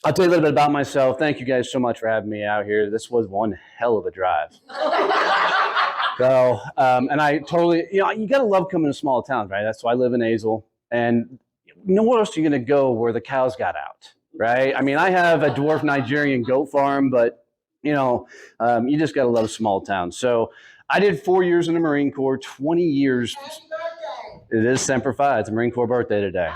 I'll tell you a little bit about myself. Thank you guys so much for having me out here. This was one hell of a drive. So, and I totally, you got to love coming to small towns, right? That's why I live in Azle. And where else are you going to go where the cows got out, right? I mean, I have a dwarf Nigerian goat farm, but, you just got to love small towns. So I did 4 years in the Marine Corps, 20 years. Happy birthday. It is Semper Fi. It's a Marine Corps birthday today.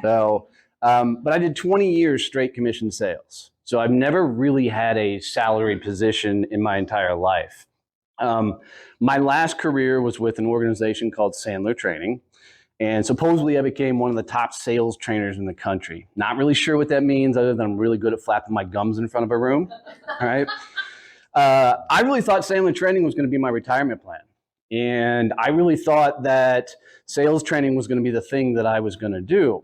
So, but I did 20 years straight commission sales. So I've never really had a salary position in my entire life. My last career was with an organization called Sandler Training. And supposedly I became one of the top sales trainers in the country. Not really sure what that means other than I'm really good at flapping my gums in front of a room. All right. I really thought Sandler Training was going to be my retirement plan. And I really thought that sales training was going to be the thing that I was going to do.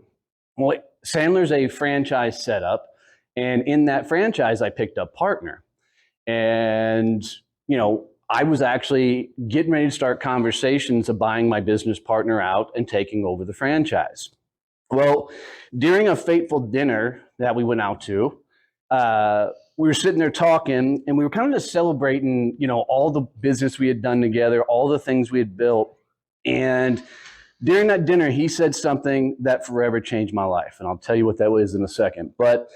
Well, Sandler's a franchise setup. And in that franchise, I picked up partner. And, I was actually getting ready to start conversations of buying my business partner out and taking over the franchise. Well, during a fateful dinner that we went out to, we were sitting there talking, and we were kind of just celebrating, all the business we had done together, all the things we had built. And during that dinner, he said something that forever changed my life. And I'll tell you what that was in a second. But,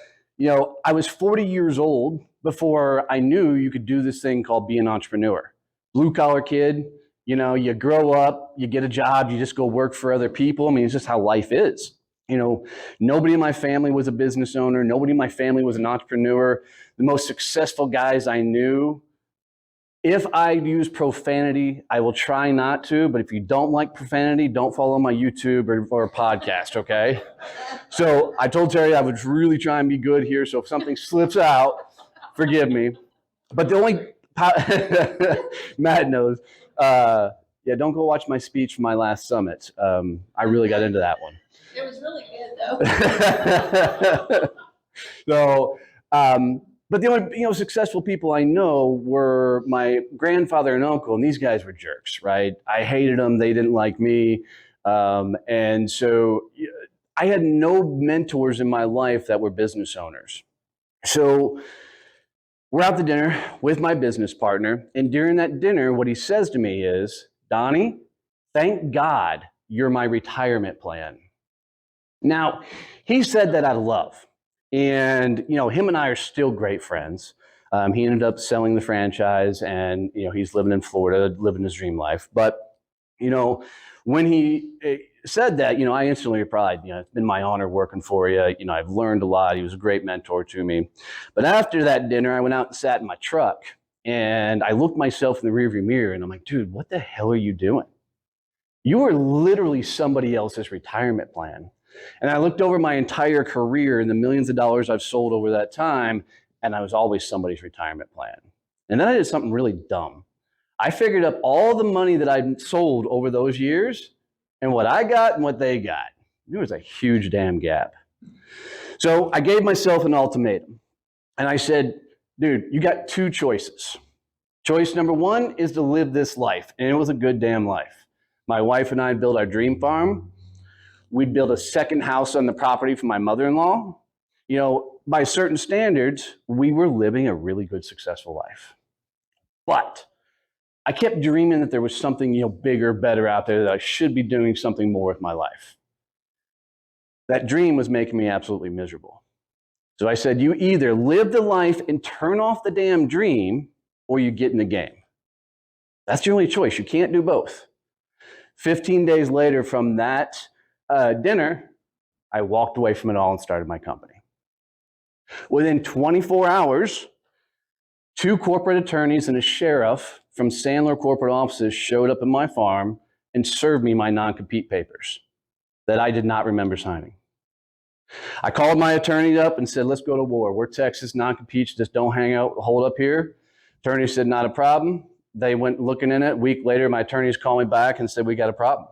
I was 40 years old before I knew you could do this thing called be an entrepreneur. Blue collar kid, you grow up, you get a job, you just go work for other people. I mean, it's just how life is. Nobody in my family was a business owner. Nobody in my family was an entrepreneur. The most successful guys I knew, if I use profanity, I will try not to, but if you don't like profanity, don't follow my YouTube or podcast, okay? So I told Terry I would really try and be good here, so if something slips out, forgive me. But the only, Matt knows, don't go watch my speech from my last summit. I really got into that one. It was really good, though. So, but the only successful people I know were my grandfather and uncle, and these guys were jerks, right? I hated them; they didn't like me, and so I had no mentors in my life that were business owners. So we're out to dinner with my business partner, and during that dinner, what he says to me is, "Donnie, thank God you're my retirement plan." Now, he said that out of love. And, him and I are still great friends. He ended up selling the franchise and, he's living in Florida, living his dream life. But, when he said that, I instantly replied, it's been my honor working for you. I've learned a lot. He was a great mentor to me. But after that dinner, I went out and sat in my truck and I looked myself in the rearview mirror and I'm like, dude, what the hell are you doing? You are literally somebody else's retirement plan. And I looked over my entire career and the millions of dollars I've sold over that time, and I was always somebody's retirement plan. And then I did something really dumb. I figured up all the money that I'd sold over those years and what I got and what they got. There was a huge damn gap. So I gave myself an ultimatum. And I said, dude, you got two choices. Choice number one is to live this life. And it was a good damn life. My wife and I built our dream farm. We'd build a second house on the property for my mother-in-law. By certain standards, we were living a really good, successful life. But I kept dreaming that there was something, bigger, better out there, that I should be doing something more with my life. That dream was making me absolutely miserable. So I said, you either live the life and turn off the damn dream, or you get in the game. That's your only choice. You can't do both. 15 days later from that dinner, I walked away from it all and started my company. Within 24 hours, 2 corporate attorneys and a sheriff from Sandler corporate offices showed up in my farm and served me my non-compete papers that I did not remember signing. I called my attorney up and said, let's go to war. We're Texas, non-competes, just don't hang out, hold up here. Attorney said, not a problem. They went looking in it. A week later, my attorneys called me back and said, we got a problem.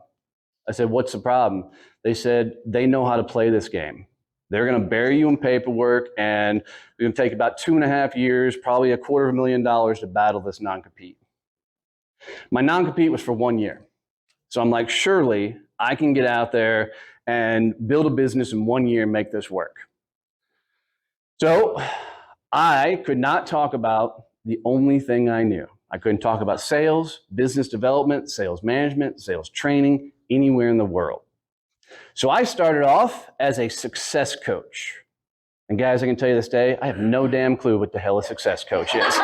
I said, what's the problem? They said, they know how to play this game. They're going to bury you in paperwork, and it's going to take about 2.5 years, probably $250,000 to battle this non-compete. My non-compete was for 1 year. So I'm like, surely I can get out there and build a business in 1 year and make this work. So I could not talk about the only thing I knew. I couldn't talk about sales, business development, sales management, sales training, anywhere in the world. So I started off as a success coach. And guys, I can tell you this day, I have no damn clue what the hell a success coach is.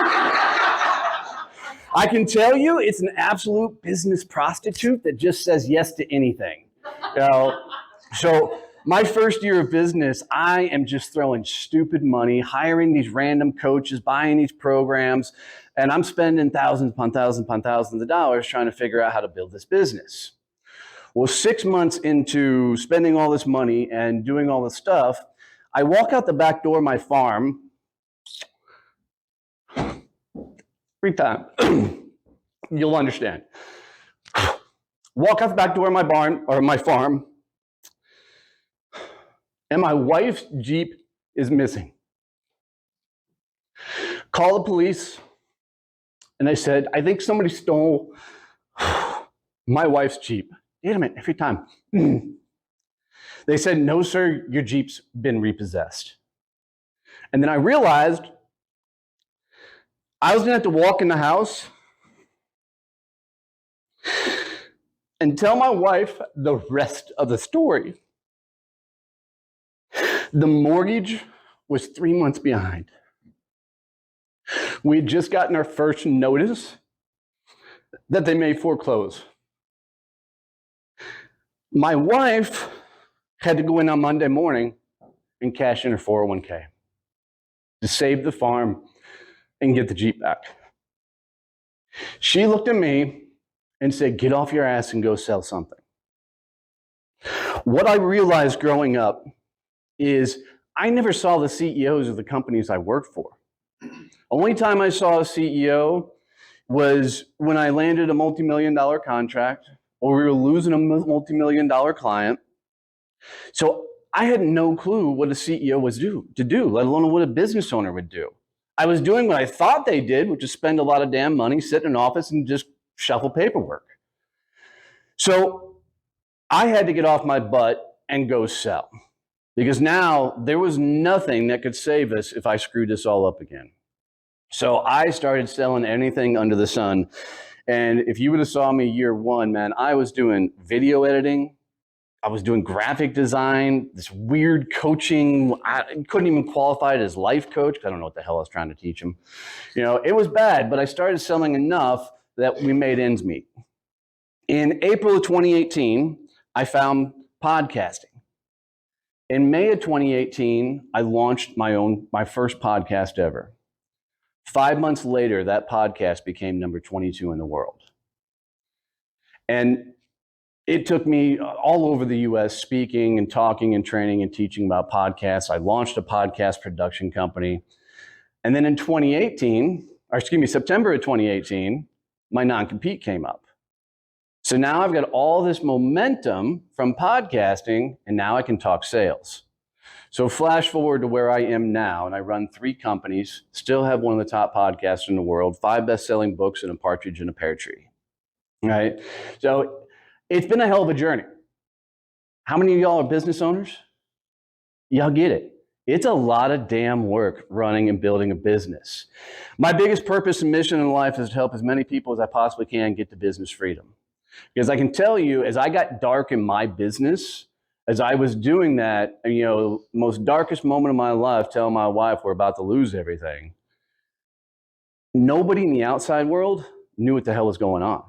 I can tell you it's an absolute business prostitute that just says yes to anything. So my first year of business, I am just throwing stupid money, hiring these random coaches, buying these programs, and I'm spending thousands upon thousands upon thousands of dollars trying to figure out how to build this business. Well, 6 months into spending all this money and doing all this stuff, I walk out the back door of my farm. Free time. You'll understand. Walk out the back door of my barn or my farm, and my wife's Jeep is missing. Call the police, and they said, I think somebody stole my wife's Jeep. Damn it, every time. They said, no, sir, your Jeep's been repossessed. And then I realized I was gonna have to walk in the house and tell my wife the rest of the story. The mortgage was 3 months behind. We had just gotten our first notice that they may foreclose. My wife had to go in on Monday morning and cash in her 401k to save the farm and get the Jeep back. She looked at me and said, get off your ass and go sell something. What I realized growing up is I never saw the CEOs of the companies I worked for. Only time I saw a CEO was when I landed a multi-million-dollar contract or we were losing a multi-million-dollar client. So I had no clue what a CEO was to do, let alone what a business owner would do. I was doing what I thought they did, which is spend a lot of damn money, sit in an office and just shuffle paperwork. So I had to get off my butt and go sell, because now there was nothing that could save us if I screwed this all up again. So I started selling anything under the sun. And if you would have saw me year one, man, I was doing video editing. I was doing graphic design, this weird coaching. I couldn't even qualify it as life coach because I don't know what the hell I was trying to teach them. It was bad, but I started selling enough that we made ends meet. In April of 2018, I found podcasting. In May of 2018, I launched my first podcast ever. 5 months later, that podcast became number 22 in the world. And it took me all over the US speaking and talking and training and teaching about podcasts. I launched a podcast production company. And then in September of 2018, my non-compete came up. So now I've got all this momentum from podcasting, and now I can talk sales. So flash forward to where I am now, and I run 3 companies, still have one of the top podcasts in the world, 5 best-selling books, and a partridge in a pear tree. Right? So it's been a hell of a journey. How many of y'all are business owners? Y'all get it. It's a lot of damn work running and building a business. My biggest purpose and mission in life is to help as many people as I possibly can get to business freedom. Because I can tell you, as I got dark in my business, as I was doing that, most darkest moment of my life, telling my wife we're about to lose everything, nobody in the outside world knew what the hell was going on,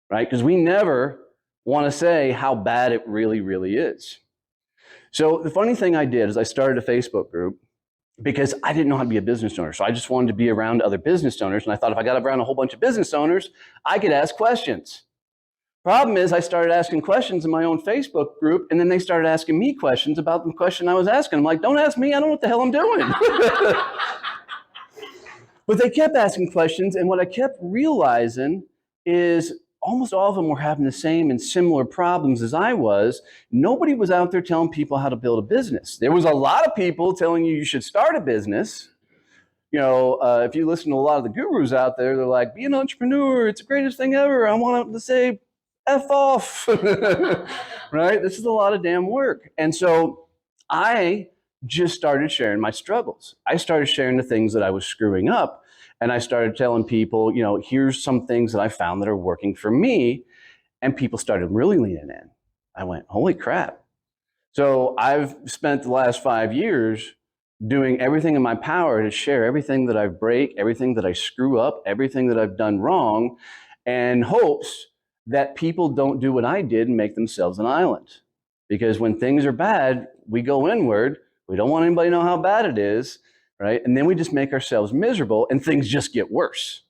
right? Because we never want to say how bad it really, really is. So the funny thing I did is I started a Facebook group because I didn't know how to be a business owner. So I just wanted to be around other business owners. And I thought if I got around a whole bunch of business owners, I could ask questions. Problem is, I started asking questions in my own Facebook group, and then they started asking me questions about the question I was asking. I'm like, don't ask me, I don't know what the hell I'm doing. But they kept asking questions, and what I kept realizing is almost all of them were having the same and similar problems as I was. Nobody was out there telling people how to build a business. There was a lot of people telling you should start a business. If you listen to a lot of the gurus out there, they're like, be an entrepreneur, it's the greatest thing ever. I want to say, F off, right? This is a lot of damn work. And so I just started sharing my struggles. I started sharing the things that I was screwing up. And I started telling people, here's some things that I found that are working for me. And people started really leaning in. I went, holy crap. So I've spent the last 5 years doing everything in my power to share everything that I break, everything that I screw up, everything that I've done wrong, and hopes that people don't do what I did and make themselves an island. Because when things are bad, we go inward. We don't want anybody to know how bad it is, right? And then we just make ourselves miserable and things just get worse.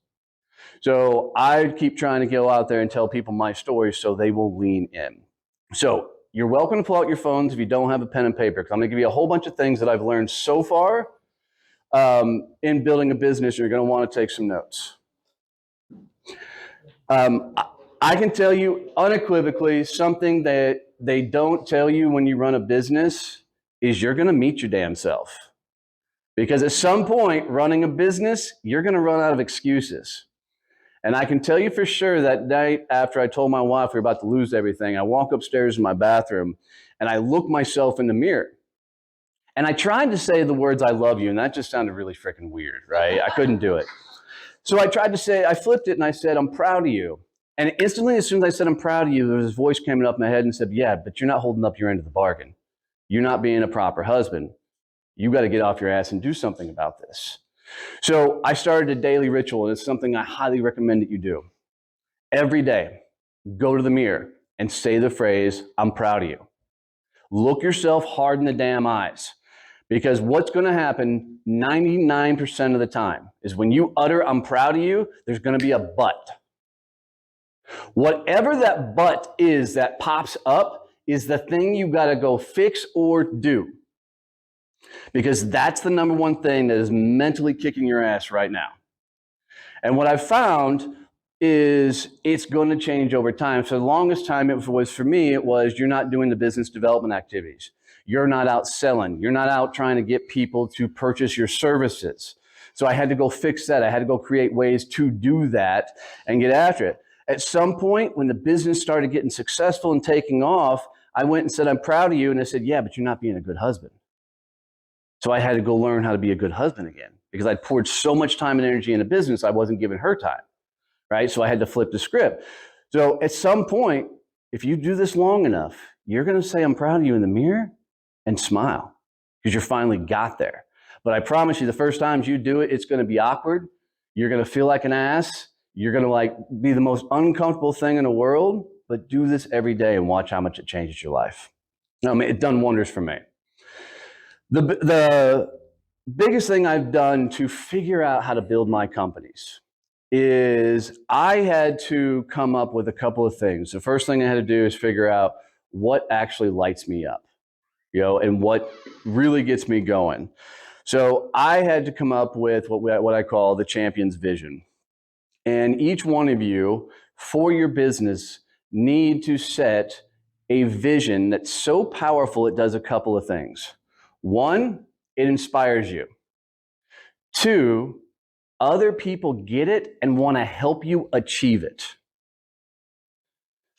So I keep trying to go out there and tell people my story so they will lean in. So you're welcome to pull out your phones if you don't have a pen and paper, because I'm going to give you a whole bunch of things that I've learned so far in building a business. You're going to want to take some notes. I can tell you unequivocally something that they don't tell you when you run a business is you're going to meet your damn self. Because at some point, running a business, you're going to run out of excuses. And I can tell you for sure that night after I told my wife we were about to lose everything, I walk upstairs in my bathroom and I look myself in the mirror. And I tried to say the words, I love you, and that just sounded really freaking weird, right? I couldn't do it. So I flipped it and I said, I'm proud of you. And instantly, as soon as I said, I'm proud of you, there was this voice coming up in my head and said, yeah, but you're not holding up your end of the bargain. You're not being a proper husband. You got to get off your ass and do something about this. So I started a daily ritual, and it's something I highly recommend that you do. Every day, go to the mirror and say the phrase, I'm proud of you. Look yourself hard in the damn eyes. Because what's going to happen 99% of the time is when you utter, I'm proud of you, there's going to be a but. Whatever that but is that pops up is the thing you got to go fix or do. Because that's the number one thing that is mentally kicking your ass right now. And what I've found is it's going to change over time. For the longest time it was for me, it was you're not doing the business development activities. You're not out selling. You're not out trying to get people to purchase your services. So I had to go fix that. I had to go create ways to do that and get after it. At some point, when the business started getting successful and taking off, I went and said, I'm proud of you. And they said, yeah, but you're not being a good husband. So I had to go learn how to be a good husband again because I'd poured so much time and energy in a business, I wasn't giving her time, right? So I had to flip the script. So at some point, if you do this long enough, you're going to say, I'm proud of you in the mirror and smile because you're finally got there. But I promise you, the first times you do it, it's going to be awkward. You're going to feel like an ass. You're going to be the most uncomfortable thing in the world, but do this every day and watch how much it changes your life. I mean, it's done wonders for me. The biggest thing I've done to figure out how to build my companies is I had to come up with a couple of things. The first thing I had to do is figure out what actually lights me up, and what really gets me going. So I had to come up with what I call the champion's vision. And each one of you for your business need to set a vision that's so powerful it does a couple of things. One, it inspires you. Two, other people get it and want to help you achieve it.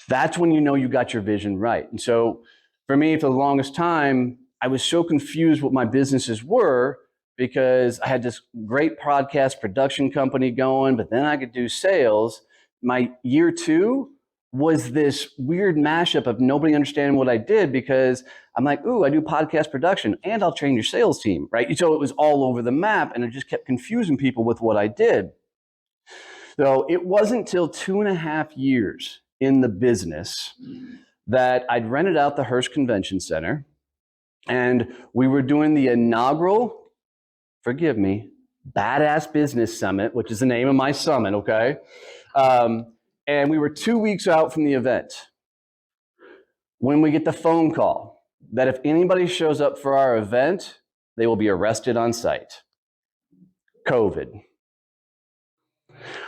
That's when you know you got your vision right. And so for me, for the longest time, I was so confused what my businesses were because I had this great podcast production company going, but then I could do sales. My year two was this weird mashup of nobody understanding what I did because I'm like, ooh, I do podcast production and I'll train your sales team, right? So it was all over the map and it just kept confusing people with what I did. So it wasn't till 2.5 years in the business that I'd rented out the Hearst Convention Center and we were doing the inaugural, forgive me, Badass Business Summit, which is the name of my summit, okay? And we were 2 weeks out from the event when we get the phone call that if anybody shows up for our event, they will be arrested on site. COVID.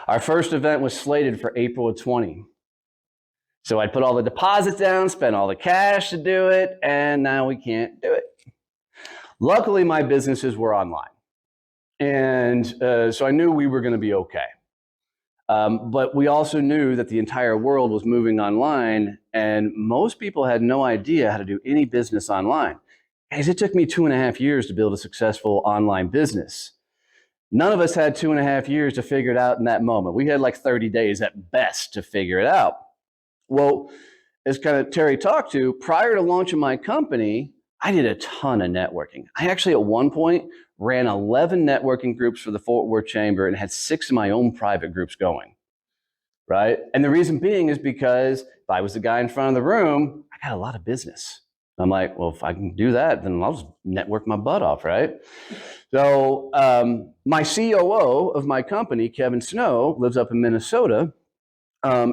Our first event was slated for April of 20. So I put all the deposits down, spent all the cash to do it, and now we can't do it. Luckily, my businesses were online. And so I knew we were going to be okay. But we also knew that the entire world was moving online, and most people had no idea how to do any business online. Guys, it took me 2.5 years to build a successful online business. None of us had 2.5 years to figure it out in that moment. We had like 30 days at best to figure it out. Well, as kind of Terry talked to, prior to launching my company, I did a ton of networking. I actually at one point ran 11 networking groups for the Fort Worth Chamber and had 6 of my own private groups going, right? And the reason being is because if I was the guy in front of the room, I got a lot of business. I'm like, well, if I can do that, then I'll just network my butt off, right? So my COO of my company, Kevin Snow, lives up in Minnesota.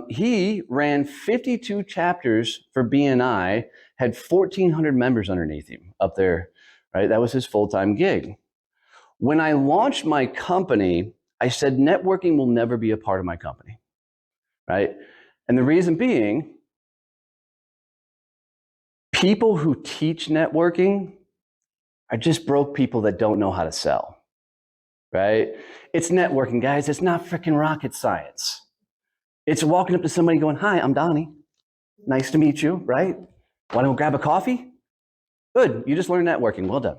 He ran 52 chapters for BNI, had 1,400 members underneath him up there, right? That was his full-time gig. When I launched my company, I said networking will never be a part of my company, right? And the reason being, people who teach networking are just broke people that don't know how to sell, right? It's networking, guys. It's not freaking rocket science. It's walking up to somebody going, hi, I'm Donnie. Nice to meet you, right? Want to grab a coffee? Good, you just learned networking, well done.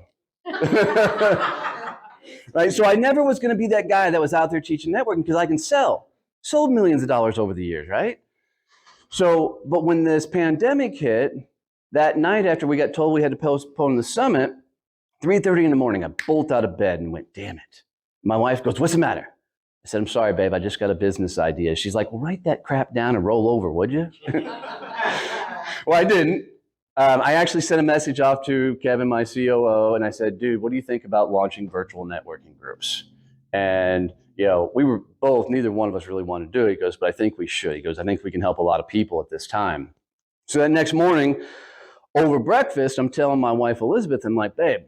Right, so I never was gonna be that guy that was out there teaching networking because I can sell. Sold millions of dollars over the years, right? So, but when this pandemic hit, that night after we got told we had to postpone the summit, 3:30 in the morning, I bolted out of bed and went, damn it. My wife goes, what's the matter? I said, I'm sorry, babe, I just got a business idea. She's like, well, write that crap down and roll over, would you? Well, I didn't. I actually sent a message off to Kevin, my COO, and I said, dude, what do you think about launching virtual networking groups? And, you know, we were both, neither one of us really wanted to do it. He goes, but I think we should. He goes, I think we can help a lot of people at this time. So that next morning, over breakfast, I'm telling my wife, Elizabeth, I'm like, babe,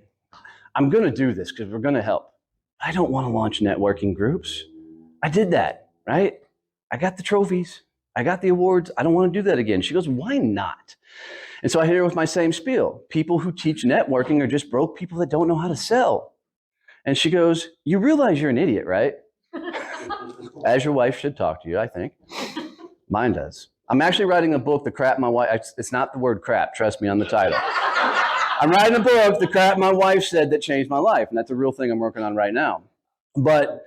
I'm going to do this because we're going to help. I don't want to launch networking groups. I did that, right? I got the trophies. I got the awards. I don't want to do that again. She goes, why not? And so I hit her with my same spiel. People who teach networking are just broke people that don't know how to sell. And she goes, you realize you're an idiot, right? As your wife should talk to you, I think. Mine does. I'm actually writing a book, The Crap My Wife, it's not the word crap, trust me on the title. I'm writing a book, The Crap My Wife Said That Changed My Life, and that's a real thing I'm working on right now. But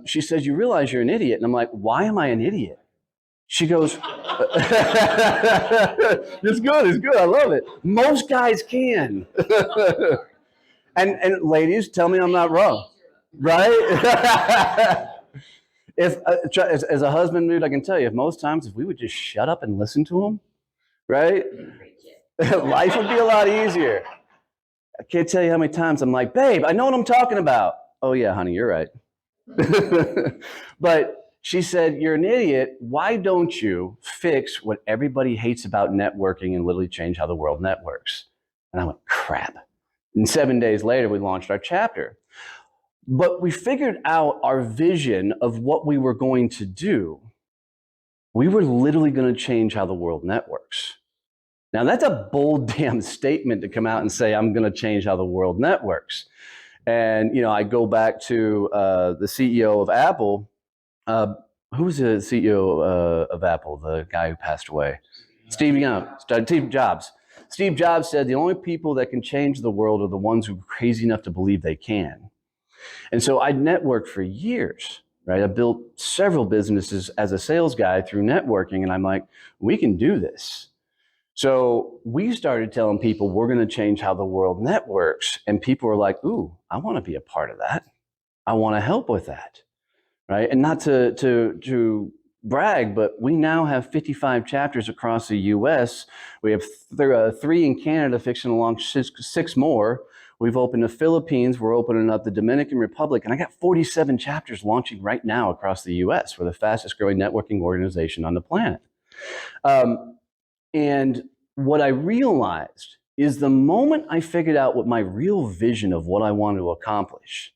she says, you realize you're an idiot. And I'm like, why am I an idiot? She goes, it's good, I love it. Most guys can. and ladies, tell me I'm not wrong, right? If as a husband, dude, I can tell you, if most times if we would just shut up and listen to them, right? Life would be a lot easier. I can't tell you how many times I'm like, babe, I know what I'm talking about. Oh yeah, honey, you're right. But she said, you're an idiot. Why don't you fix what everybody hates about networking and literally change how the world networks? And I went, crap. And 7 days later, we launched our chapter. But we figured out our vision of what we were going to do. We were literally going to change how the world networks. Now, that's a bold damn statement to come out and say, I'm going to change how the world networks. And, you know, I go back to the CEO of Apple. Who was the CEO of Apple, the guy who passed away? Steve Jobs. Steve Jobs said the only people that can change the world are the ones who are crazy enough to believe they can. And so I'd networked for years, right? I built several businesses as a sales guy through networking, and I'm like, we can do this. So we started telling people we're going to change how the world networks, and people were like, ooh, I want to be a part of that. I want to help with that, right? And not to brag, but we now have 55 chapters across the U.S. We have 3 in Canada, fixing to launch 6 more. We've opened the Philippines. We're opening up the Dominican Republic. And I got 47 chapters launching right now across the U.S. We're the fastest growing networking organization on the planet. And what I realized is the moment I figured out what my real vision of what I wanted to accomplish,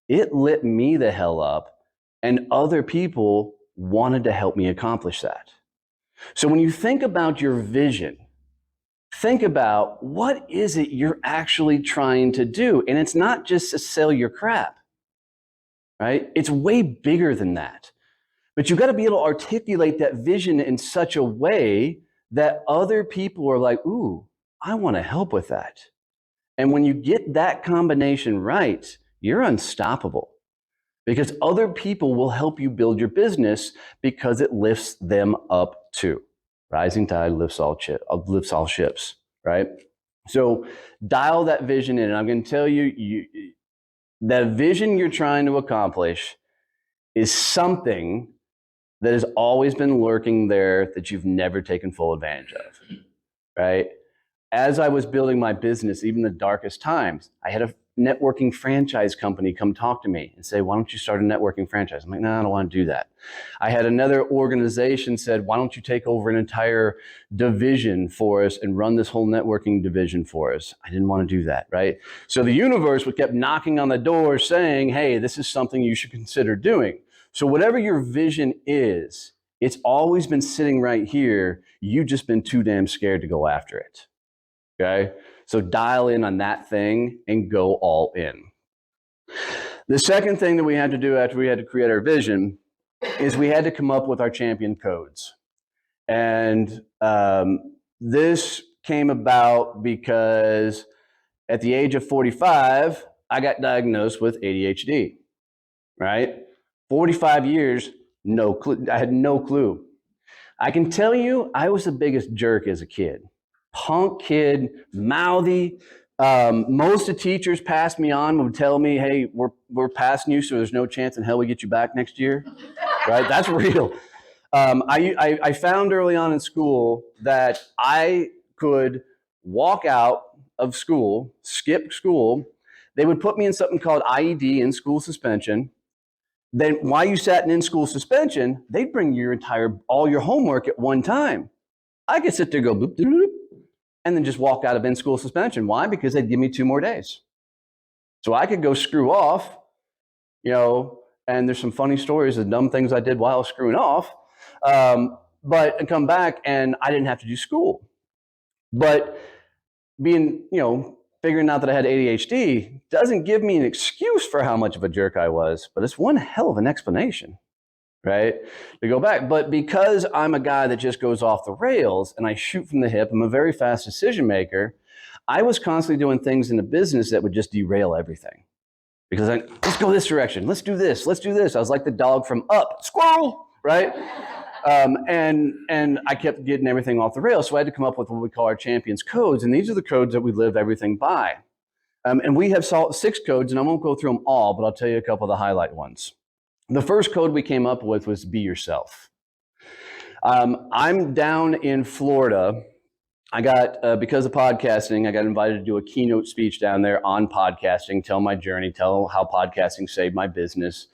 it lit me the hell up, and other people wanted to help me accomplish that. So when you think about your vision, think about what is it you're actually trying to do. And it's not just to sell your crap, right? It's way bigger than that. But you've got to be able to articulate that vision in such a way that other people are like, ooh, I want to help with that. And when you get that combination right, you're unstoppable because other people will help you build your business because it lifts them up too. Rising tide lifts all ships, right? So dial that vision in. And I'm going to tell you, that vision you're trying to accomplish is something that has always been lurking there that you've never taken full advantage of, right? As I was building my business, even the darkest times, I had a networking franchise company come talk to me and say, why don't you start a networking franchise? I'm like, no, I don't want to do that. I had another organization said, why don't you take over an entire division for us and run this whole networking division for us? I didn't want to do that, right? So the universe kept knocking on the door saying, hey, this is something you should consider doing. So whatever your vision is, it's always been sitting right here. You've just been too damn scared to go after it. Okay, so dial in on that thing and go all in. The second thing that we had to do after we had to create our vision is we had to come up with our champion codes. And this came about because at the age of 45, I got diagnosed with ADHD, right? 45 years, no clue. I had no clue. I can tell you, I was the biggest jerk as a kid. Punk kid, mouthy. Most of the teachers passed me on would tell me, hey, we're passing you, so there's no chance in hell we get you back next year. Right? That's real. I found early on in school that I could walk out of school, skip school. They would put me in something called IED, in-school suspension. Then while you sat in in-school suspension, they'd bring all your homework at one time. I could sit there, go boop, doop, doop, and then just walk out of in-school suspension. Why? Because they'd give me 2 more days. So I could go screw off, and there's some funny stories of dumb things I did while I was screwing off, but come back and I didn't have to do school. But figuring out that I had ADHD doesn't give me an excuse for how much of a jerk I was, but it's one hell of an explanation. Right? To go back. But because I'm a guy that just goes off the rails and I shoot from the hip, I'm a very fast decision maker, I was constantly doing things in the business that would just derail everything. Because let's go this direction, let's do this. I was like the dog from Up, squirrel, right? And I kept getting everything off the rails. So I had to come up with what we call our champions codes. And these are the codes that we live everything by. And we have 6 codes, and I won't go through them all, but I'll tell you a couple of the highlight ones. The first code we came up with was be yourself. I'm down in Florida. I got, because of podcasting, I got invited to do a keynote speech down there on podcasting, tell my journey, tell how podcasting saved my business.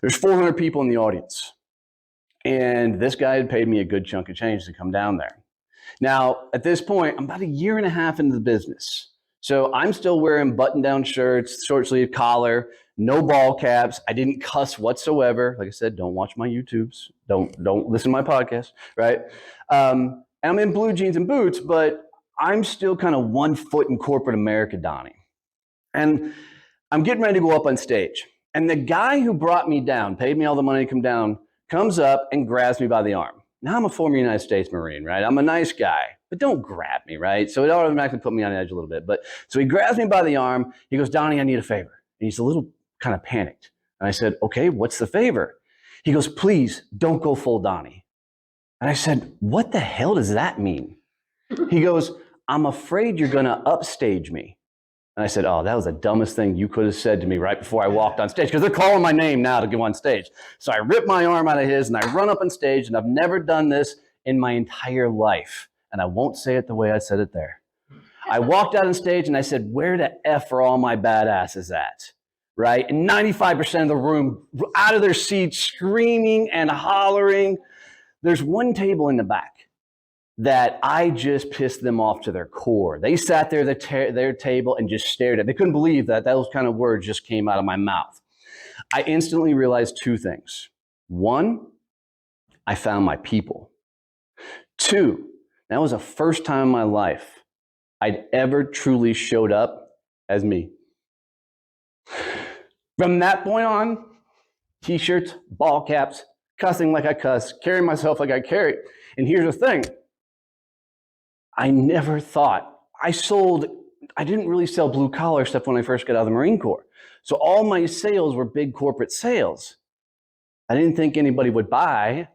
There's 400 people in the audience. And this guy had paid me a good chunk of change to come down there. Now, at this point, I'm about 1.5 years into the business. So I'm still wearing button-down shirts, short-sleeve collar, no ball caps. I didn't cuss whatsoever. Like I said, don't watch my YouTubes. Don't listen to my podcast, right? And I'm in blue jeans and boots, but I'm still kind of 1 foot in corporate America, Donnie. And I'm getting ready to go up on stage. And the guy who brought me down, paid me all the money to come down, comes up and grabs me by the arm. Now I'm a former United States Marine, right? I'm a nice guy, but don't grab me, right? So it automatically put me on edge a little bit. But so he grabs me by the arm. He goes, Donnie, I need a favor. And he's a little kind of panicked. And I said, okay, what's the favor? He goes, please don't go full Donnie. And I said, what the hell does that mean? He goes, I'm afraid you're going to upstage me. And I said, oh, that was the dumbest thing you could have said to me right before I walked on stage, because they're calling my name now to go on stage. So I ripped my arm out of his and I run up on stage, and I've never done this in my entire life. And I won't say it the way I said it there. I walked out on stage and I said, where the F are all my badasses at? Right? And 95% of the room out of their seats, screaming and hollering. There's one table in the back that I just pissed them off to their core. They sat there at their table and just stared at it. They couldn't believe that those kind of words just came out of my mouth. I instantly realized 2 things. 1, I found my people. 2, that was the first time in my life I'd ever truly showed up as me. From that point on, t-shirts, ball caps, cussing like I cuss, carrying myself like I carry. And here's the thing. I never thought. I sold I didn't really sell blue collar stuff when I first got out of the Marine Corps. So all my sales were big corporate sales. I didn't think anybody would buy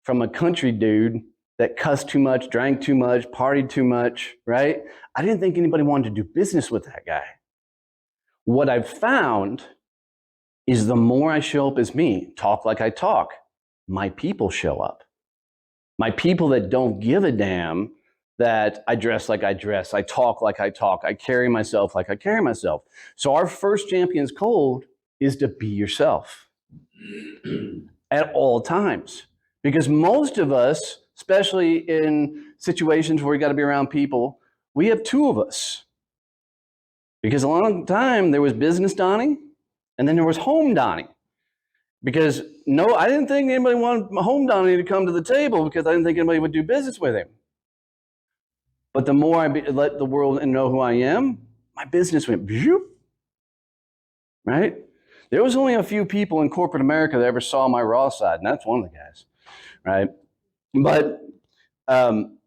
from a country dude that cussed too much, drank too much, partied too much, right? I didn't think anybody wanted to do business with that guy. What I've found is the more I show up as me, talk like I talk, my people show up. My people that don't give a damn that I dress like I dress, I talk like I talk, I carry myself like I carry myself. So our first champion's code is to be yourself at all times. Because most of us, especially in situations where we got to be around people, we have two of us. Because a long time there was business Donnie, and then there was home Donnie. Because I didn't think anybody wanted home Donnie to come to the table because I didn't think anybody would do business with him. But the more I let the world know who I am, my business went, right? There was only a few people in corporate America that ever saw my raw side, and that's one of the guys, right? But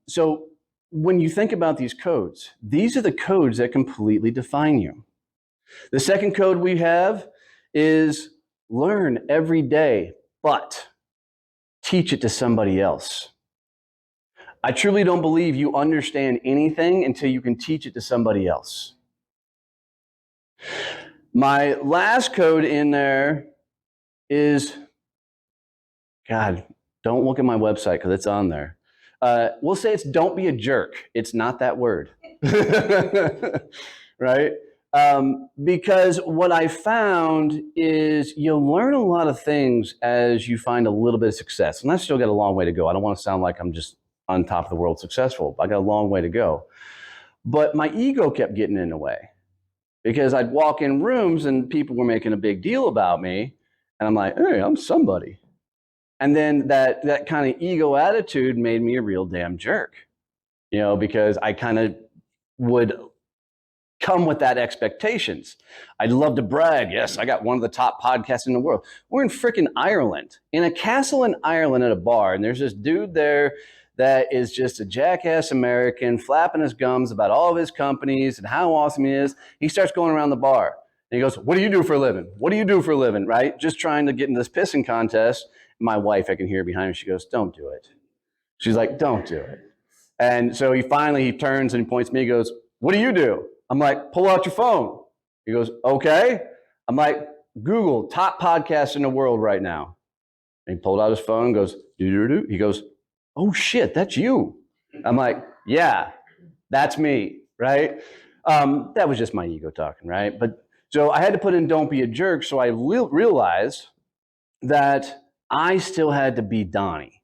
so when you think about these codes, these are the codes that completely define you. The second code we have is learn every day, but teach it to somebody else. I truly don't believe you understand anything until you can teach it to somebody else. My last code in there is, God, don't look at my website because it's on there. We'll say it's don't be a jerk. It's not that word. Right? Because what I found is you'll learn a lot of things as you find a little bit of success. And I still got a long way to go. I don't want to sound like I'm just on top of the world successful. I got a long way to go. But my ego kept getting in the way because I'd walk in rooms and people were making a big deal about me. And I'm like, hey, I'm somebody. And then that kind of ego attitude made me a real damn jerk, because I kind of would come with that expectations. I'd love to brag. Yes, I got one of the top podcasts in the world. We're in freaking Ireland, in a castle in Ireland at a bar, and there's this dude there that is just a jackass American flapping his gums about all of his companies and how awesome he is. He starts going around the bar and he goes, what do you do for a living? What do you do for a living? Right? Just trying to get in this pissing contest. My wife, I can hear behind her. She goes, don't do it. She's like, don't do it. And so he turns and he points to me. He goes, what do you do? I'm like, pull out your phone. He goes, okay. I'm like, Google top podcasts in the world right now. And he pulled out his phone and goes, do. He goes, oh shit, that's you. I'm like, yeah, that's me, right? That was just my ego talking, right? But so I had to put in don't be a jerk. So I realized that I still had to be Donnie,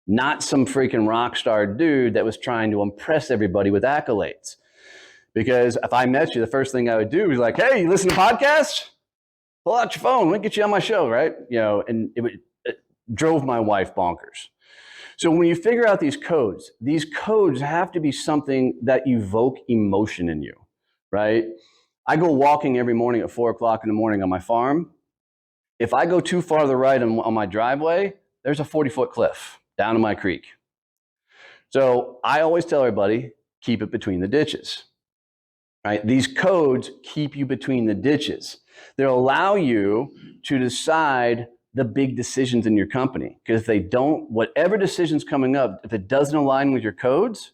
not some freaking rock star dude that was trying to impress everybody with accolades. Because if I met you, the first thing I would do was like, hey, you listen to podcasts? Pull out your phone. Let me get you on my show, right? And it drove my wife bonkers. So when you figure out these codes have to be something that evoke emotion in you, right? I go walking every morning at 4 o'clock in the morning on my farm. If I go too far to the right on my driveway, there's a 40-foot cliff down in my creek. So I always tell everybody, keep it between the ditches. Right? These codes keep you between the ditches. They'll allow you to decide the big decisions in your company. Because if they don't, whatever decision's coming up, if it doesn't align with your codes,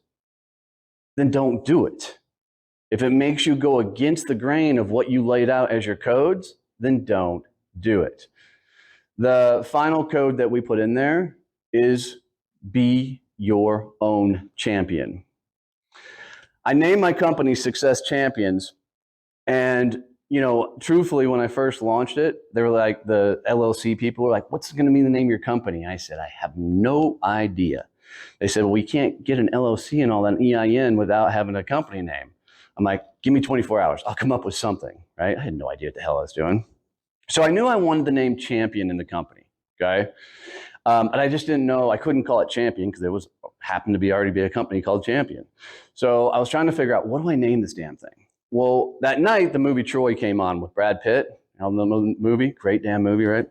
then don't do it. If it makes you go against the grain of what you laid out as your codes, then don't do it. The final code that we put in there is be your own champion. I named my company Success Champions, and truthfully, when I first launched it, they were like, the LLC people were like, what's going to be the name of your company? I said, I have no idea. They said, well, we can't get an LLC and all that, an EIN without having a company name. I'm like, give me 24 hours. I'll come up with something, right? I had no idea what the hell I was doing. So I knew I wanted the name Champion in the company, okay? And I just didn't know, I couldn't call it Champion because there happened to already be a company called Champion. So I was trying to figure out, what do I name this damn thing? Well, that night, the movie Troy came on with Brad Pitt. The movie, great damn movie, right?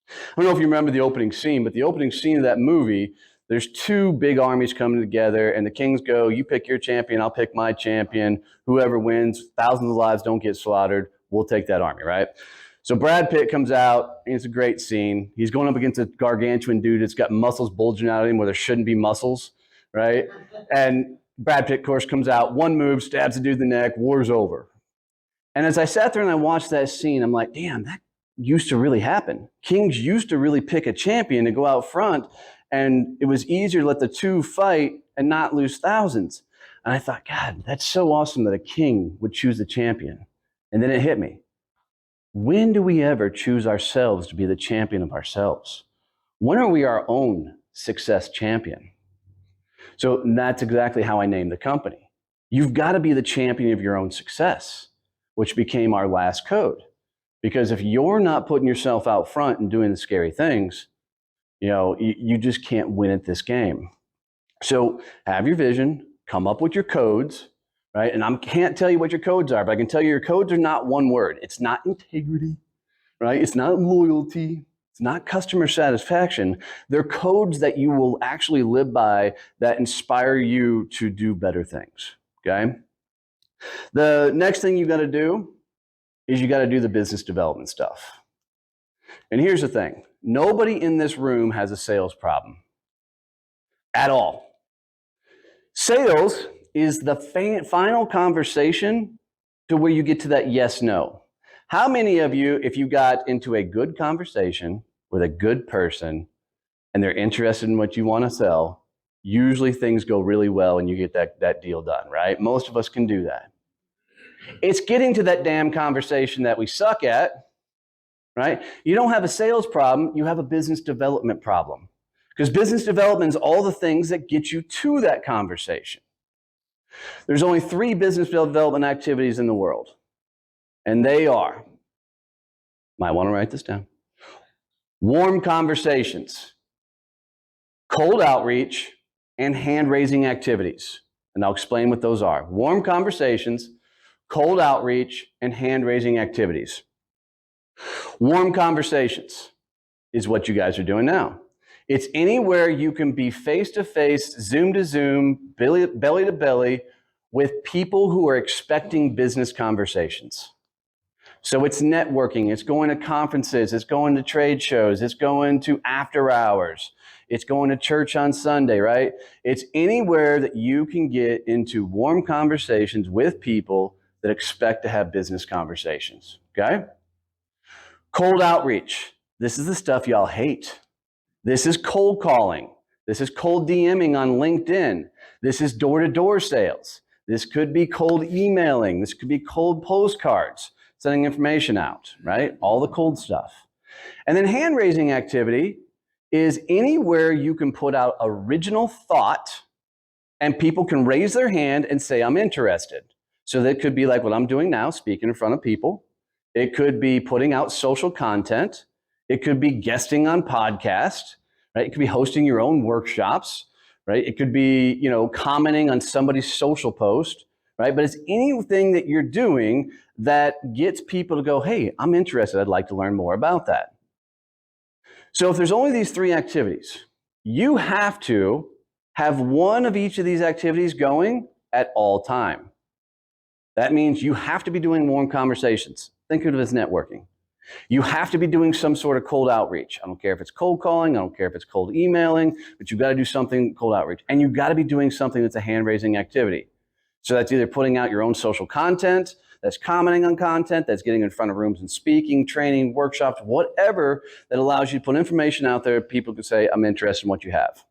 I don't know if you remember the opening scene, but the opening scene of that movie, there's two big armies coming together, and the kings go, you pick your champion, I'll pick my champion. Whoever wins, thousands of lives don't get slaughtered, we'll take that army, right? So Brad Pitt comes out, and it's a great scene. He's going up against a gargantuan dude that's got muscles bulging out of him where there shouldn't be muscles, right? And Brad Pitt, of course, comes out, one move, stabs the dude in the neck, war's over. And as I sat there and I watched that scene, I'm like, damn, that used to really happen. Kings used to really pick a champion to go out front, and it was easier to let the two fight and not lose thousands. And I thought, God, that's so awesome that a king would choose the champion. And then it hit me. When do we ever choose ourselves to be the champion of ourselves? When are we our own success champion? So that's exactly how I named the company. You've got to be the champion of your own success, which became our last code. Because if you're not putting yourself out front and doing the scary things, you just can't win at this game. So have your vision, come up with your codes, right? And I can't tell you what your codes are, but I can tell you your codes are not one word. It's not integrity, right? It's not loyalty. It's not customer satisfaction. They're codes that you will actually live by that inspire you to do better things, okay? The next thing you got to do is you got to do the business development stuff. And here's the thing. Nobody in this room has a sales problem at all. Sales is the final conversation to where you get to that yes, no. How many of you, if you got into a good conversation with a good person and they're interested in what you want to sell, usually things go really well and you get that deal done, right? Most of us can do that. It's getting to that damn conversation that we suck at, right? You don't have a sales problem, you have a business development problem. Because business development is all the things that get you to that conversation. There's only 3 business development activities in the world. And they are, might want to write this down, warm conversations, cold outreach, and hand-raising activities. And I'll explain what those are. Warm conversations, cold outreach, and hand-raising activities. Warm conversations is what you guys are doing now. It's anywhere you can be face-to-face, Zoom-to-Zoom, belly-to-belly with people who are expecting business conversations. So it's networking, it's going to conferences, it's going to trade shows, it's going to after hours, it's going to church on Sunday, right? It's anywhere that you can get into warm conversations with people that expect to have business conversations, okay? Cold outreach. This is the stuff y'all hate. This is cold calling. This is cold DMing on LinkedIn. This is door-to-door sales. This could be cold emailing. This could be cold postcards, sending information out, right? All the cold stuff. And then hand-raising activity is anywhere you can put out original thought and people can raise their hand and say, I'm interested. So that could be like what I'm doing now, speaking in front of people. It could be putting out social content. It could be guesting on podcasts, right? It could be hosting your own workshops, right? It could be, commenting on somebody's social post, right? But it's anything that you're doing that gets people to go, hey, I'm interested. I'd like to learn more about that. So if there's only these 3 activities, you have to have one of each of these activities going at all time. That means you have to be doing warm conversations. Think of it as networking. You have to be doing some sort of cold outreach. I don't care if it's cold calling, I don't care if it's cold emailing, but you've got to do something cold outreach. And you've got to be doing something that's a hand-raising activity. So that's either putting out your own social content, that's commenting on content, that's getting in front of rooms and speaking, training, workshops, whatever that allows you to put information out there, people can say, I'm interested in what you have.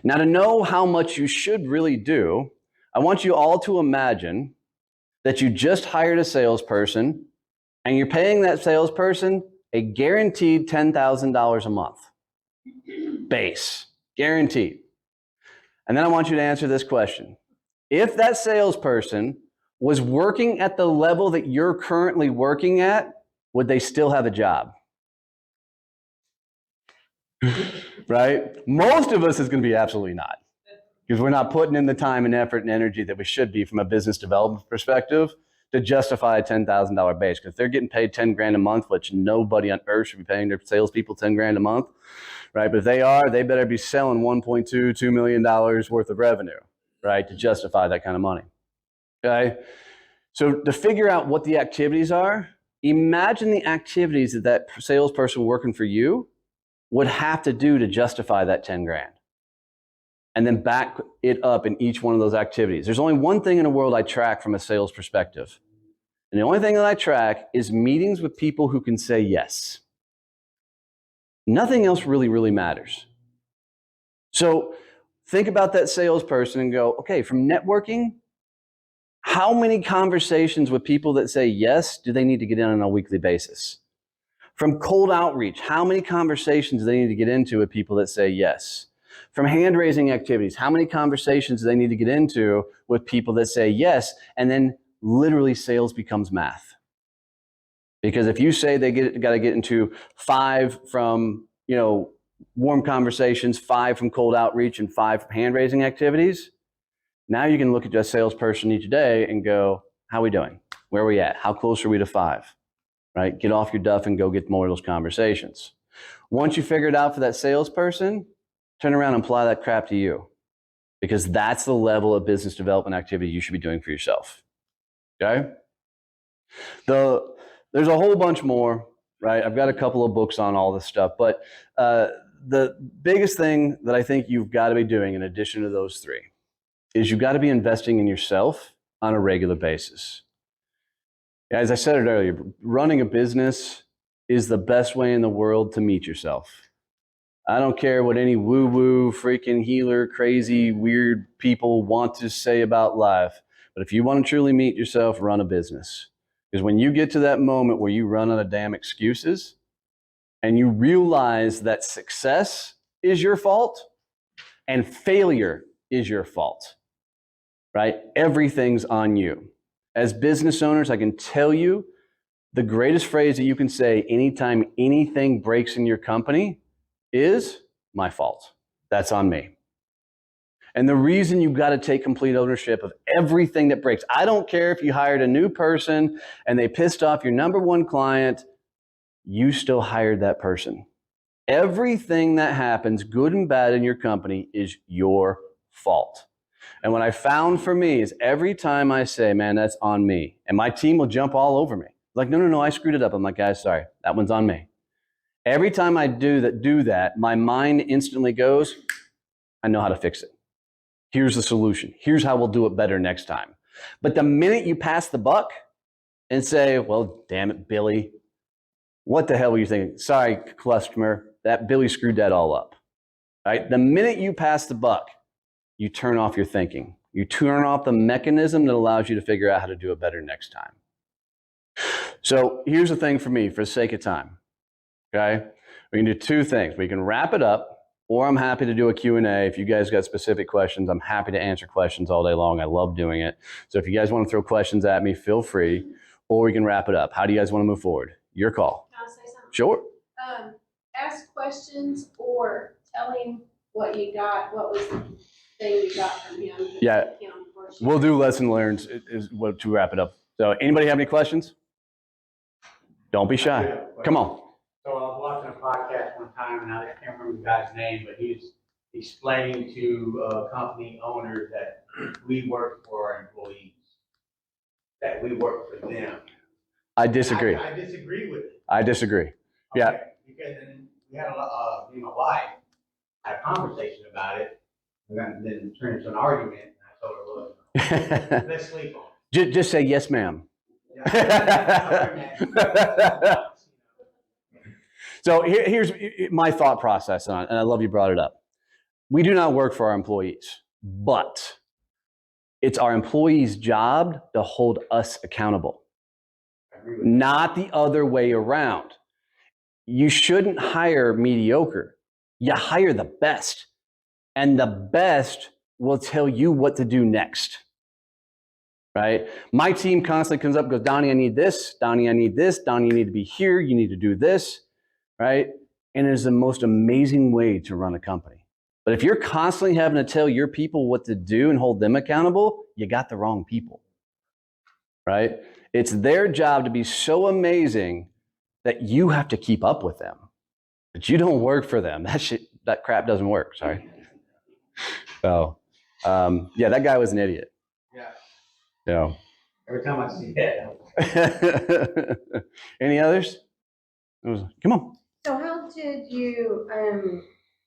Now, to know how much you should really do, I want you all to imagine that you just hired a salesperson and you're paying that salesperson a guaranteed $10,000 a month. Base, guaranteed. And then I want you to answer this question. If that salesperson was working at the level that you're currently working at, would they still have a job? Right? Most of us is going to be absolutely not. Because we're not putting in the time and effort and energy that we should be from a business development perspective to justify a $10,000 base. Because if they're getting paid 10 grand a month, which nobody on earth should be paying their salespeople 10 grand a month, right? But if they are, they better be selling $1.2 million worth of revenue, right, to justify that kind of money. Okay? So to figure out what the activities are, imagine the activities that that salesperson working for you would have to do to justify that 10 grand. And then back it up in each one of those activities. There's only one thing in the world I track from a sales perspective. And the only thing that I track is meetings with people who can say yes. Nothing else really matters. So think about that salesperson and go, okay, from networking, how many conversations with people that say yes do they need to get in on a weekly basis? From cold outreach, how many conversations do they need to get into with people that say yes? From hand-raising activities, how many conversations do they need to get into with people that say yes? And then literally sales becomes math. Because if you say they got to get into 5 from, warm conversations, 5 from cold outreach, and 5 from hand-raising activities, now you can look at your salesperson each day and go, how are we doing? Where are we at? How close are we to 5? Right? Get off your duff and go get more of those conversations. Once you figure it out for that salesperson, turn around and apply that crap to you, because that's the level of business development activity you should be doing for yourself. Okay? There's a whole bunch more, right? I've got a couple of books on all this stuff, but the biggest thing that I think you've got to be doing in addition to those 3 is you've got to be investing in yourself on a regular basis. As I said it earlier, running a business is the best way in the world to meet yourself. I don't care what any woo-woo, freaking healer, crazy, weird people want to say about life, but if you want to truly meet yourself, run a business. Because when you get to that moment where you run out of damn excuses and you realize that success is your fault and failure is your fault, right? Everything's on you. As business owners, I can tell you the greatest phrase that you can say anytime anything breaks in your company is my fault. That's on me. And the reason you've got to take complete ownership of everything that breaks, I don't care if you hired a new person and they pissed off your number 1 client, you still hired that person. Everything that happens, good and bad in your company, is your fault. And what I found for me is every time I say, man, that's on me, and my team will jump all over me. Like, no, I screwed it up. I'm like, guys, sorry, that one's on me. Every time I do that, my mind instantly goes, I know how to fix it. Here's the solution. Here's how we'll do it better next time. But the minute you pass the buck and say, well, damn it, Billy, what the hell were you thinking? Sorry, customer, that Billy screwed that all up. Right? The minute you pass the buck, you turn off your thinking. You turn off the mechanism that allows you to figure out how to do it better next time. So here's the thing for me, for the sake of time. Okay? We can do 2 things. We can wrap it up, or I'm happy to do a Q&A. If you guys got specific questions, I'm happy to answer questions all day long. I love doing it. So if you guys want to throw questions at me, feel free, or we can wrap it up. How do you guys want to move forward? Your call. Can I say something? Sure. Ask questions or tell him what you got, what was the thing you got from him. Yeah. We'll do lesson learns is what to wrap it up. So anybody have any questions? Don't be shy. Come on. So I was watching a podcast one time, and I can't remember the guy's name, but he was explaining to company owners that we work for our employees, that we work for them. I disagree. I disagree with it. I disagree. Okay? Yeah. Because then we had me and my wife had a conversation about it, and then it turned into an argument, and I told her, look, let's sleep on it. Just say yes, ma'am. Yeah. So here's my thought process on it, and I love you brought it up. We do not work for our employees, but it's our employees' job to hold us accountable, not the other way around. You shouldn't hire mediocre. You hire the best, and the best will tell you what to do next. Right? My team constantly comes up and goes, Donnie, I need this. Donnie, I need this. Donnie, you need to be here. You need to do this. Right? And it is the most amazing way to run a company. But if you're constantly having to tell your people what to do and hold them accountable, you got the wrong people. Right? It's their job to be so amazing that you have to keep up with them. But you don't work for them. That crap doesn't work. Sorry. So, yeah, that guy was an idiot. Yeah. So. Every time I see that. Any others? Come on. So how did you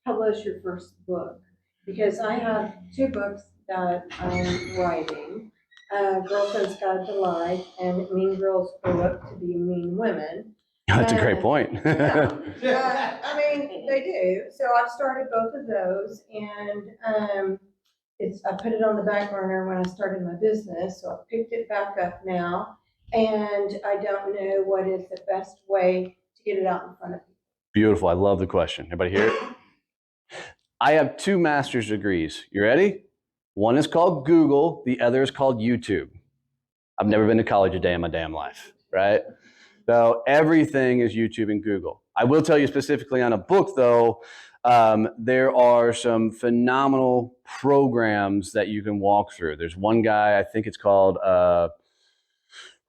publish your first book? Because I have 2 books that I'm writing. Girlfriend's Guide to Life and Mean Girls Grow Up to Be Mean Women. That's a great point. Yeah. I mean, they do. So I've started both of those, and I put it on the back burner when I started my business, so I picked it back up now, and I don't know what is the best way to get it out in front of people. Beautiful. I love the question. Everybody hear it? I have 2 master's degrees. You ready? One is called Google. The other is called YouTube. I've never been to college a day in my damn life, right? So everything is YouTube and Google. I will tell you specifically on a book, though, there are some phenomenal programs that you can walk through. There's one guy, I think it's called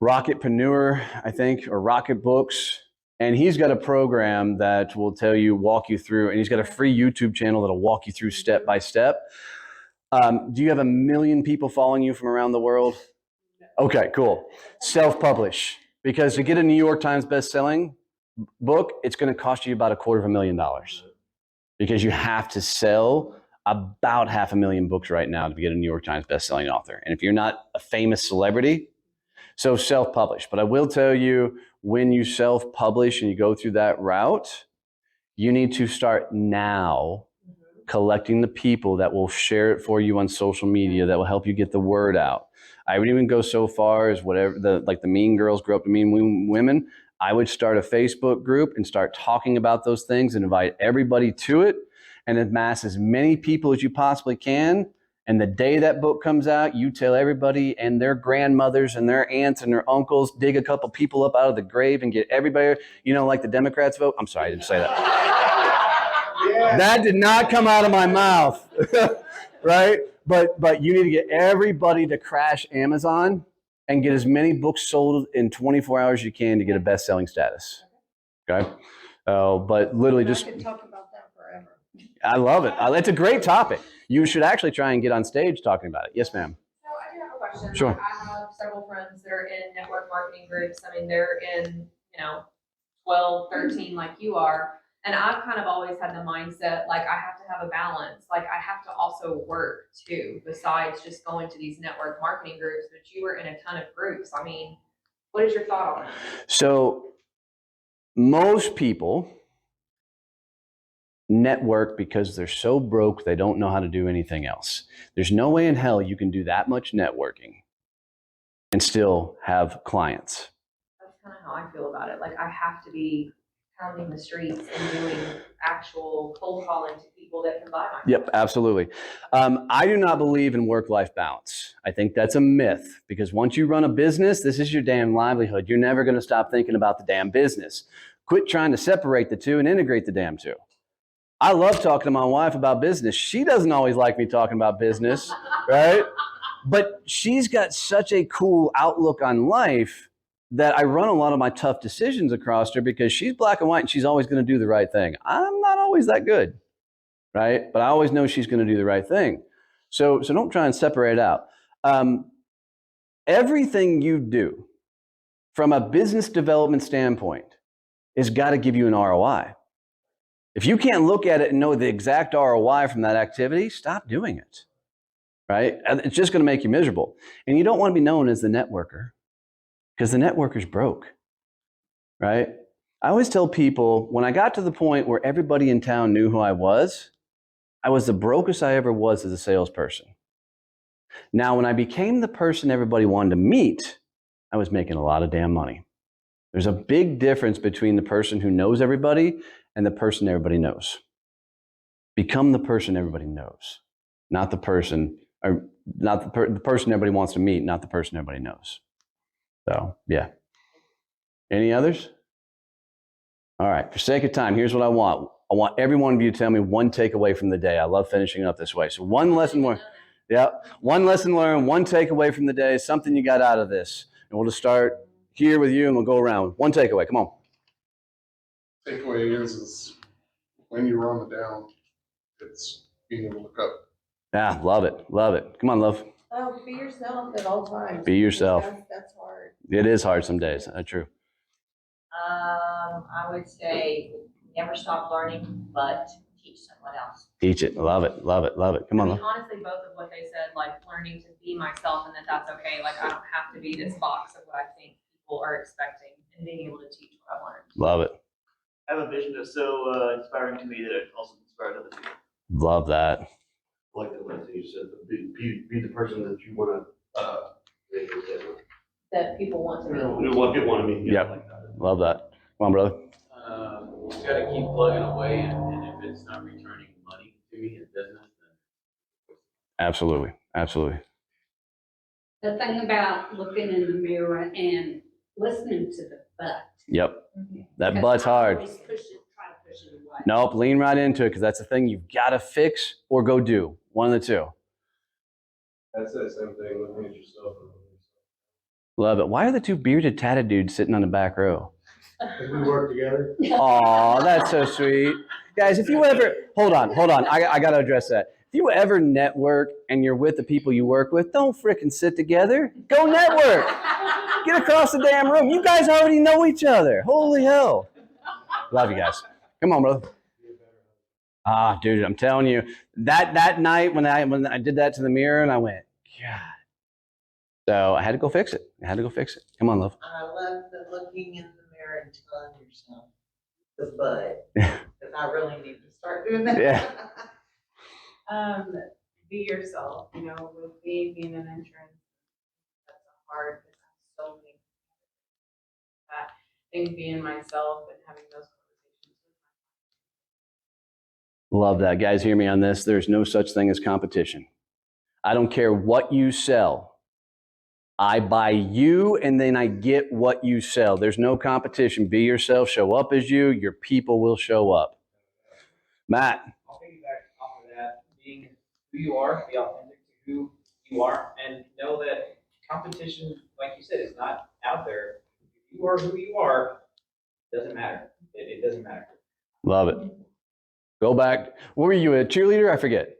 Rocketpreneur, I think, or Rocket Books. And he's got a program that will walk you through, and he's got a free YouTube channel that'll walk you through step by step. Do you have 1 million people following you from around the world? Okay, cool. Self-publish. Because to get a New York Times best-selling book, it's going to cost you about $250,000. Because you have to sell about 500,000 books right now to get a New York Times best-selling author. And if you're not a famous celebrity, so self-publish. But I will tell you, when you self-publish and you go through that route, you need to start now collecting the people that will share it for you on social media, that will help you get the word out. I would even go so far as the Mean Girls Grow Up to Mean Women. I would start a Facebook group and start talking about those things and invite everybody to it and amass as many people as you possibly can. And the day that book comes out, you tell everybody and their grandmothers and their aunts and their uncles, dig a couple people up out of the grave and get everybody, like the Democrats vote. I'm sorry, I didn't say that. Yeah. That did not come out of my mouth, right? But you need to get everybody to crash Amazon and get as many books sold in 24 hours as you can to get a best-selling status. Okay? But literally I could talk about that forever. I love it. It's a great topic. You should actually try and get on stage talking about it. Yes, ma'am. So I do have a question. Sure. I have several friends that are in network marketing groups. I mean, they're in, 12, 13 like you are. And I've kind of always had the mindset, like, I have to have a balance. Like, I have to also work too, besides just going to these network marketing groups. But you were in a ton of groups. I mean, what is your thought on that? So most people network because they're so broke they don't know how to do anything else. There's no way in hell you can do that much networking and still have clients. That's kind of how I feel about it. Like, I have to be pounding the streets and doing actual cold calling to people that can buy my Yep, absolutely. I do not believe in work-life balance. I think that's a myth, because once you run a business, this is your damn livelihood. You're never going to stop thinking about the damn business. Quit trying to separate the two and integrate the damn two. I love talking to my wife about business. She doesn't always like me talking about business, right? But she's got such a cool outlook on life that I run a lot of my tough decisions across her, because she's black and white and she's always going to do the right thing. I'm not always that good, right? But I always know she's going to do the right thing. So don't try and separate it out. Everything you do from a business development standpoint has got to give you an ROI. If you can't look at it and know the exact ROI from that activity, stop doing it, right? It's just going to make you miserable. And you don't want to be known as the networker, because the networker's broke, right? I always tell people, when I got to the point where everybody in town knew who I was the brokest I ever was as a salesperson. Now, when I became the person everybody wanted to meet, I was making a lot of damn money. There's a big difference between the person who knows everybody and the person everybody knows. Become the person everybody knows, not the person, or not the person everybody wants to meet, not the person everybody knows. So, yeah. Any others? All right, for sake of time, here's what I want. I want every one of you to tell me one takeaway from the day. I love finishing up this way. So one lesson learned. Yeah, one lesson learned, one takeaway from the day, something you got out of this. And we'll just start here with you and we'll go around. One takeaway, come on. Takeaway is when you're on the down, it's being able to look up. Yeah, love it, love it. Come on, love. Oh, be yourself at all times. Be yourself. That's hard. It is hard some days, that's true. I would say never stop learning, but teach someone else. Teach it, love it, love it, love it. Come on, I mean, love. honestly, both of what they said, like learning to be myself and that's okay. Like I don't have to be this box of what I think people are expecting and being able to teach what I've learned. Love it. I have a vision that's so inspiring to me that it also inspires other people. Love that. Like the last thing you said, be the person that you want to, That people want to know. what people want to meet. Yep. Like that. Love that. Come on, brother. You just gotta keep plugging away, and if it's not returning money to me in business, then. Absolutely, absolutely. The thing about looking in the mirror and listening to the butt. Yep. That Because butt's I hard. always try to push it away. Nope, lean right into it because that's the thing you've got to fix or go do. One of the two. That's the same thing, looking at yourself. Love it. Why are the two bearded, tatted dudes sitting on the back row? We work together. Aw, that's so sweet. Guys, if you ever, hold on. I got to address that. If you ever network and you're with the people you work with, don't frickin' sit together. Go network. Get across the damn room. You guys already know each other. Holy hell. Love you guys. Come on, brother. Ah, dude, I'm telling you, that night when I did that to the mirror and I went, God. So I had to go fix it. Come on, love. I love the looking in the mirror and telling yourself the butt, because I really need to start doing that. Yeah. Be yourself, you know, with me being an intern, that's hard because I have so many that I think being myself and having those conversations with Love that. Guys, hear me on this. There's no such thing as competition. I don't care what you sell. I buy you and then I get what you sell. There's no competition. Be yourself. Show up as you. Your people will show up. Matt. I'll piggyback off of that. Being who you are, be authentic to who you are, and know that competition, like you said, is not out there. If you are who you are, it doesn't matter. It doesn't matter. Love it. Go back. What were you, a cheerleader? I forget.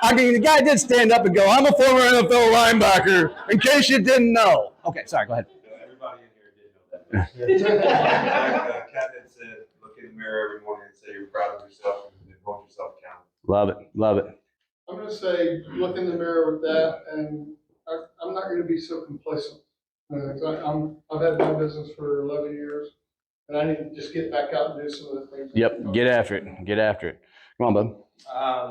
I mean, the guy did stand up and go, I'm a former NFL linebacker, in case you didn't know. Okay, sorry, go ahead. Everybody in here did know that. Like Kat had said, look in the mirror every morning and say you're proud of yourself and hold yourself accountable. Love it, love it. I'm gonna say, look in the mirror with that, and I'm not gonna be so complacent. I've had my business for 11 years, and I need to just get back out and do some of the things. Yep, get after it, get after it. Come on, bud.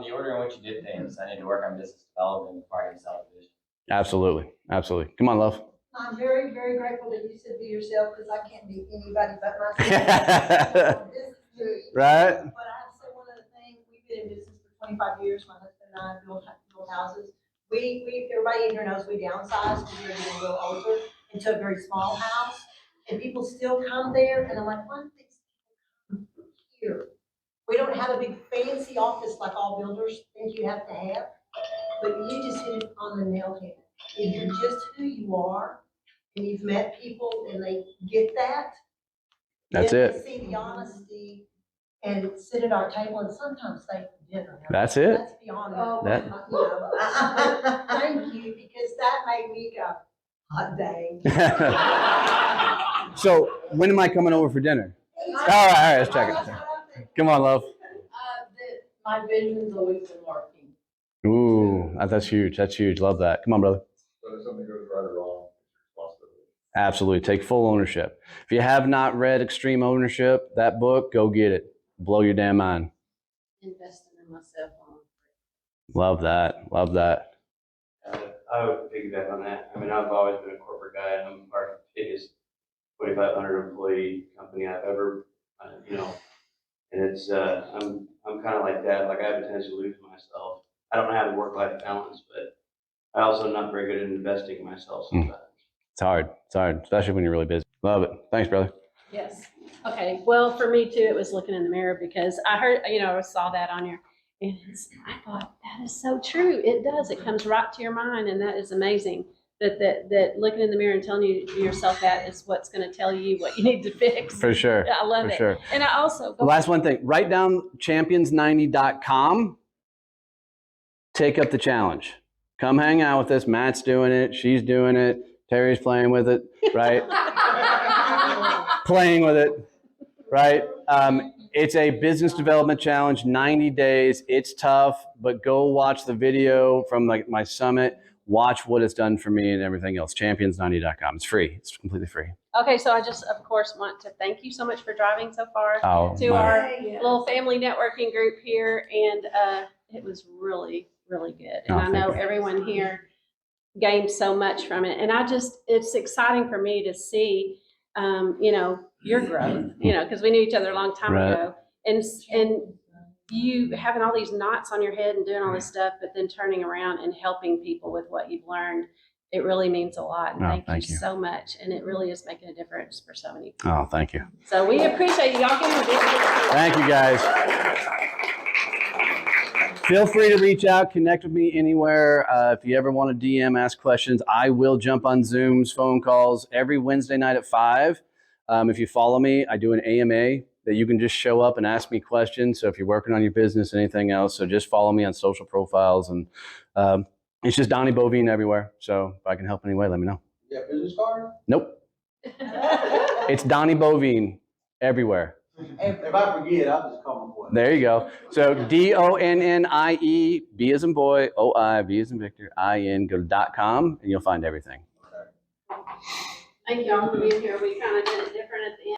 The order in which you did things, I need to work on business development and part of self-vision. Absolutely, absolutely. Come on, love. I'm very, very grateful that you said be yourself, because I can't be anybody but myself. This is true. Right? But I have to say one other thing. We've been in business for 25 years. My husband and I built houses. Everybody in here knows we downsized because we were getting a little older into a very small house. And people still come there, and I'm like, why do these people come here? We don't have a big fancy office like all builders think you have to have, but you just hit it on the nail head. If you're just who you are, and you've met people and they get that, That's then it. they see the honesty and sit at our table and sometimes stay for dinner. That's it. Let's be honest. That- You know, thank you, because that made me go, hot dang. So, when am I coming over for dinner? All right, let's check it. Come on, love. my vision's always been working. Ooh, that's huge. That's huge. Love that. Come on, brother. So if something goes right or wrong, it's your responsibility. Absolutely. Take full ownership. If you have not read Extreme Ownership, that book, go get it. Blow your damn mind. Investing in myself on. Love that. Love that. I would piggyback on that. I mean, I've always been a corporate guy, and I'm part of the biggest 2,500 employee company I've ever, and it's, I'm kind of like that. Like I have a tendency to lose myself. I don't have a work-life balance, but I also am not very good at investing in myself sometimes. It's hard. It's hard, especially when you're really busy. Love it. Thanks, brother. Yes. Okay. Well, for me too, it was looking in the mirror because I heard, I saw that on your, and I thought that is so true. It does. It comes right to your mind, and that is amazing. that looking in the mirror and telling yourself that is what's going to tell you what you need to fix. For sure. I love For it. sure. And I also Last one thing. Write down champions90.com. Take up the challenge. Come hang out with us. Matt's doing it. She's doing it. Terry's playing with it, right? Playing with it, right? It's a business development challenge, 90 days. It's tough, but go watch the video from my summit. Watch what it's done for me and everything else. Champions90.com. It's free. It's completely free. Okay, so I just, of course, want to thank you so much for driving so far to my- our little family networking group here, and it was really, really good. And I know everyone here gained so much from it, and it's exciting for me to see, your growth, because we knew each other a long time ago, and you having all these knots on your head and doing all this stuff, but then turning around and helping people with what you've learned. It really means a lot. And thank you so much. And it really is making a difference for so many people. Oh, thank you. So we appreciate you. Y'all give me a big Thank you, guys. Feel free to reach out, connect with me anywhere. If you ever want to DM, ask questions, I will jump on Zooms, phone calls every Wednesday night at 5. If you follow me, I do an AMA that you can just show up and ask me questions. So if you're working on your business, anything else, so just follow me on social profiles. And it's just Donnie Boivin everywhere. So if I can help in any way, let me know. You got a business card? Nope. It's Donnie Boivin everywhere. If I forget, I'll just call my boy. There you go. So DONNIE, B as in boy, OI, V as in Victor, IN, go to .com, and you'll find everything. Thank you all for being here. We kind of did it different at the end.